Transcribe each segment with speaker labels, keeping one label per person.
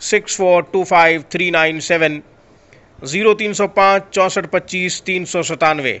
Speaker 1: 6425 397 0305 6425 397।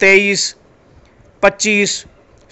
Speaker 1: 23, 25,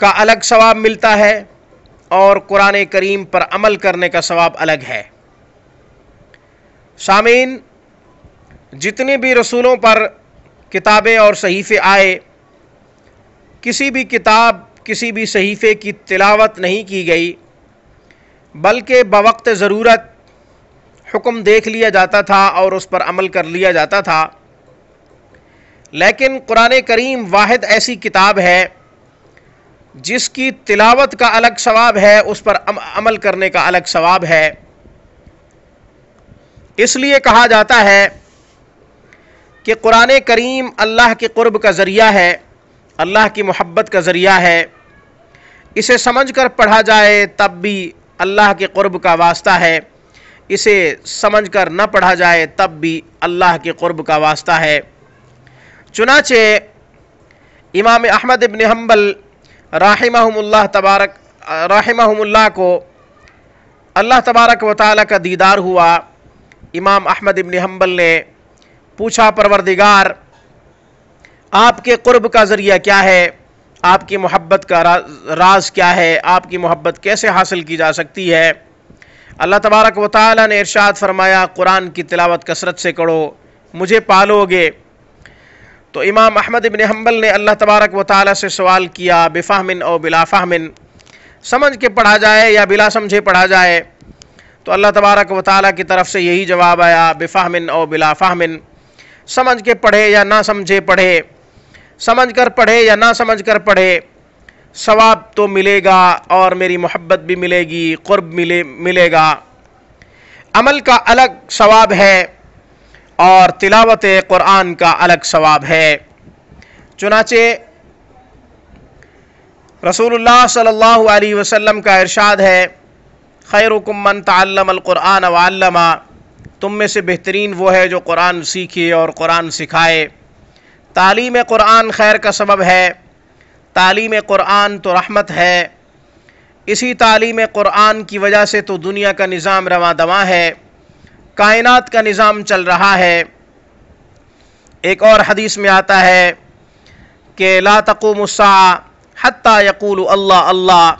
Speaker 1: کا الگ ثواب ملتا ہے اور قرآن کریم پر عمل کرنے کا ثواب الگ ہے۔ سامعین، جتنے بھی رسولوں پر کتابیں اور صحیفے آئے، کسی بھی کتاب، کسی بھی صحیفے کی تلاوت نہیں کی گئی، بلکہ بوقت ضرورت حکم دیکھ لیا جاتا تھا اور اس پر عمل کر لیا جاتا تھا۔ لیکن قرآن کریم واحد ایسی کتاب ہے جس کی تلاوت کا الگ ثواب ہے، اس پر عمل کرنے کا الگ ثواب ہے۔ اس لیے کہا جاتا ہے کہ قرآن کریم اللہ کے قرب کا ذریعہ ہے، اللہ کی محبت کا ذریعہ ہے۔ اسے سمجھ کر پڑھا جائے تب بھی اللہ کے قرب کا واسطہ ہے، اسے سمجھ کر نہ پڑھا جائے تب بھی اللہ کے قرب کا واسطہ ہے۔ چنانچہ امام احمد ابن حنبل رحمہم اللہ کو اللہ تبارک و تعالیٰ کا دیدار ہوا۔ امام احمد ابن حنبل نے پوچھا، پروردگار، آپ کے قرب کا ذریعہ کیا ہے؟ آپ کی محبت کا راز کیا ہے؟ آپ کی محبت کیسے حاصل کی جا سکتی ہے؟ اللہ تبارک و تعالیٰ نے ارشاد فرمایا، قرآن کی تلاوت کثرت سے کرو، مجھے پالو گے۔ تو امام احمد ابن حنبل نے اللہ تبارک و تعالیٰ سے سوال کیا، بفہم او بلا فہم، سمجھ کے پڑھا جائے یا بلا سمجھے پڑھا جائے؟ تو اللہ تبارک و تعالیٰ کی طرف سے یہی جواب آیا، بفہم او بلا فہم، سمجھ کے پڑھے یا نہ سمجھے پڑھے، سمجھ کر پڑھے یا نہ سمجھ کر پڑھے، ثواب تو ملے گا اور میری محبت بھی ملے گی، قرب ملے گا۔ عمل کا الگ ثواب ہے اور تلاوت قرآن کا الگ ثواب ہے۔ چنانچہ رسول اللہ صلی اللہ علیہ وسلم کا ارشاد ہے، خیرکم من تعلم القرآن وعلمہ، تم میں سے بہترین وہ ہے جو قرآن سیکھے اور قرآن سکھائے۔ تعلیم قرآن خیر کا سبب ہے، تعلیم قرآن تو رحمت ہے۔ اسی تعلیم قرآن کی وجہ سے تو دنیا کا نظام رواں دواں ہے، کائنات کا نظام چل رہا ہے۔ ایک اور حدیث میں آتا ہے کہ لا تقوم الساعہ حتی یقول اللہ اللہ،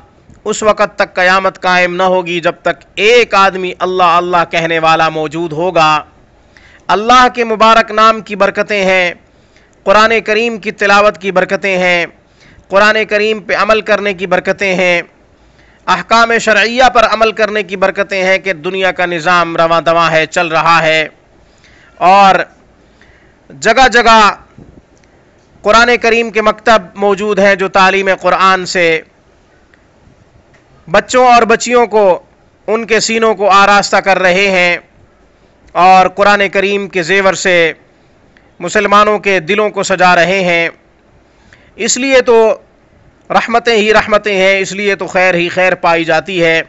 Speaker 1: اس وقت تک قیامت قائم نہ ہوگی جب تک ایک آدمی اللہ اللہ کہنے والا موجود ہوگا۔ اللہ کے مبارک نام کی برکتیں ہیں، قرآن کریم کی تلاوت کی برکتیں ہیں، قرآن کریم پہ عمل کرنے کی برکتیں ہیں، احکام شرعیہ پر عمل کرنے کی برکتیں ہیں کہ دنیا کا نظام رواں دواں ہے، چل رہا ہے، اور جگہ جگہ قرآن کریم کے مکتب موجود ہیں جو تعلیم قرآن سے بچوں اور بچیوں کو، ان کے سینوں کو آراستہ کر رہے ہیں اور قرآن کریم کے زیور سے مسلمانوں کے دلوں کو سجا رہے ہیں۔ اس لیے تو رحمتیں ہی رحمتیں ہیں، اس لیے تو خیر ہی خیر پائی جاتی ہے۔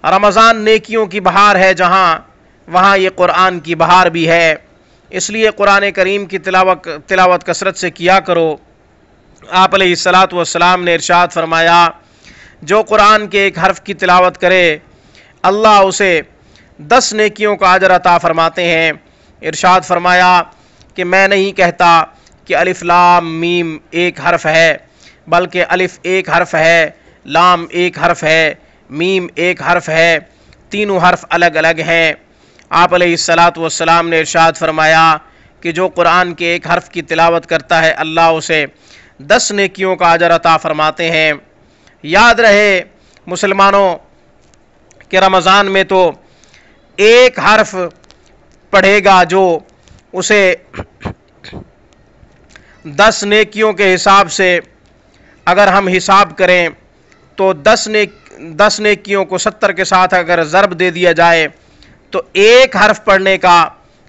Speaker 1: رمضان نیکیوں کی بہار ہے جہاں، وہاں یہ قرآن کی بہار بھی ہے۔ اس لیے قرآن کریم کی تلاوت کثرت سے کیا کرو۔ آپ علیہ الصلاۃ والسلام نے ارشاد فرمایا، جو قرآن کے ایک حرف کی تلاوت کرے اللہ اسے 10 نیکیوں کا اجر عطا فرماتے ہیں۔ ارشاد فرمایا کہ میں نہیں کہتا کہ الف لام میم ایک حرف ہے، بلکہ الف ایک حرف ہے، لام ایک حرف ہے، میم ایک حرف ہے، تینوں حرف الگ الگ ہیں۔ آپ علیہ الصلاۃ والسلام نے ارشاد فرمایا کہ جو قرآن کے ایک حرف کی تلاوت کرتا ہے اللہ اسے 10 نیکیوں کا اجر عطا فرماتے ہیں۔ یاد رہے مسلمانوں کہ رمضان میں تو ایک حرف پڑھے گا جو اسے 10 نیکیوں کے حساب سے اگر ہم حساب کریں تو 10 نیکیوں کو 70 کے ساتھ اگر ضرب دے دیا جائے تو ایک حرف پڑھنے کا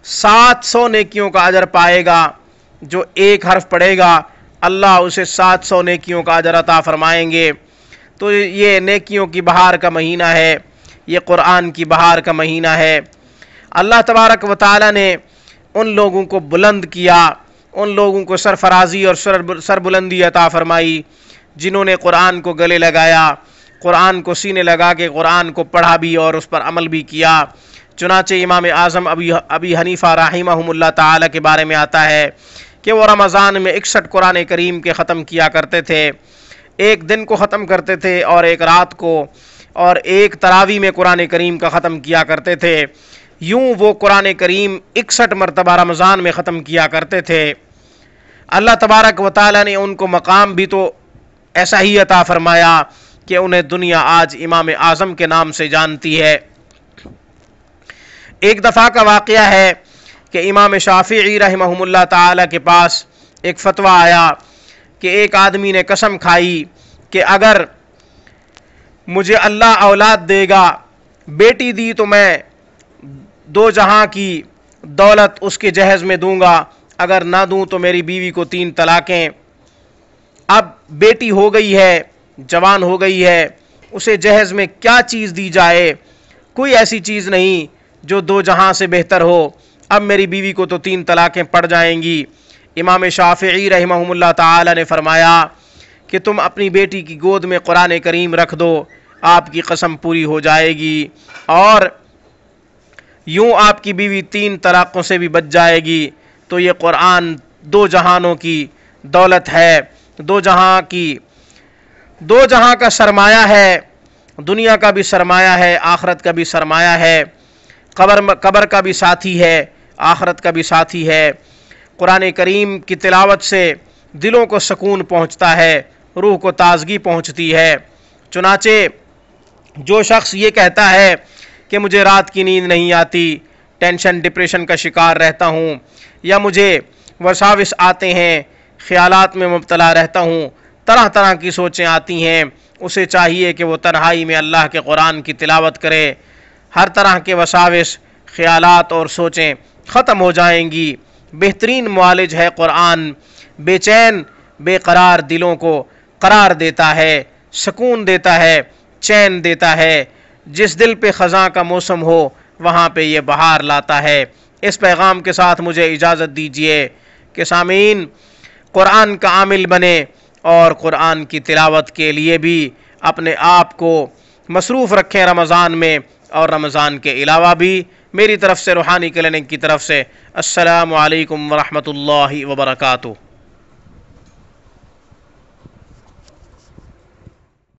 Speaker 1: 700 نیکیوں کا اجر پائے گا۔ جو ایک حرف پڑھے گا اللہ اسے 700 نیکیوں کا اجر عطا فرمائیں گے۔ تو یہ نیکیوں کی بہار کا مہینہ ہے، یہ قرآن کی بہار کا مہینہ ہے۔ اللہ تبارک و تعالی نے ان لوگوں کو بلند کیا، ان لوگوں کو سرفرازی اور سربلندی عطا فرمائی جنہوں نے قرآن کو گلے لگایا، قرآن کو سینے لگا کے قرآن کو پڑھا بھی اور اس پر عمل بھی کیا۔ چنانچہ امام اعظم ابی حنیفہ رحمہم اللہ تعالی کے بارے میں آتا ہے کہ وہ رمضان میں 61 قرآن کریم کے ختم کیا کرتے تھے۔ ایک دن کو ختم کرتے تھے اور ایک رات کو، اور ایک تراویح میں قرآن کریم کا ختم کیا کرتے تھے۔ یوں وہ قرآن کریم 61 مرتبہ رمضان میں ختم کیا کرتے تھے۔ اللہ تبارک و تعالیٰ نے ان کو مقام بھی تو ایسا ہی عطا فرمایا کہ انہیں دنیا آج امام اعظم کے نام سے جانتی ہے۔ ایک دفعہ کا واقعہ ہے کہ امام شافعی رحمہ اللہ تعالیٰ کے پاس ایک فتویٰ آیا کہ ایک آدمی نے قسم کھائی کہ اگر مجھے اللہ اولاد دے گا، بیٹی دی تو میں 2 جہاں کی دولت اس کے جہیز میں دوں گا، اگر نہ دوں تو میری بیوی کو 3 طلاقیں۔ اب بیٹی ہو گئی ہے، جوان ہو گئی ہے، اسے جہیز میں کیا چیز دی جائے؟ کوئی ایسی چیز نہیں جو 2 جہاں سے بہتر ہو۔ اب میری بیوی کو تو 3 طلاقیں پڑ جائیں گی۔ امام شافعی رحمہ اللہ تعالی نے فرمایا کہ تم اپنی بیٹی کی گود میں قرآن کریم رکھ دو، آپ کی قسم پوری ہو جائے گی، اور یوں آپ کی بیوی 3 طلاقوں سے بھی بچ جائے گی۔ تو یہ قرآن 2 جہانوں کی دولت ہے، 2 جہاں کا سرمایہ ہے، دنیا کا بھی سرمایہ ہے، آخرت کا بھی سرمایہ ہے، قبر کا بھی ساتھی ہے، آخرت کا بھی ساتھی ہے۔ قرآن کریم کی تلاوت سے دلوں کو سکون پہنچتا ہے، روح کو تازگی پہنچتی ہے۔ چنانچہ جو شخص یہ کہتا ہے کہ مجھے رات کی نیند نہیں آتی، ٹینشن ڈپریشن کا شکار رہتا ہوں، یا مجھے وساوس آتے ہیں، خیالات میں مبتلا رہتا ہوں، طرح طرح کی سوچیں آتی ہیں، اسے چاہیے کہ وہ تنہائی میں اللہ کے قرآن کی تلاوت کرے۔ ہر طرح کے وساوس، خیالات اور سوچیں ختم ہو جائیں گی۔ بہترین معالج ہے قرآن، بے چین بے قرار دلوں کو قرار دیتا ہے، سکون دیتا ہے، چین دیتا ہے۔ جس دل پہ خزاں کا موسم ہو وہاں پہ یہ بہار لاتا ہے۔ اس پیغام کے ساتھ مجھے اجازت دیجیے کہ سامعین قرآن کا عامل بنے اور قرآن کی تلاوت کے لیے بھی اپنے آپ کو مصروف رکھیں رمضان میں، اور رمضان کے علاوہ بھی۔ میری طرف سے روحانی کلینک کی طرف سے السلام علیکم ورحمۃ اللہ وبرکاتہ۔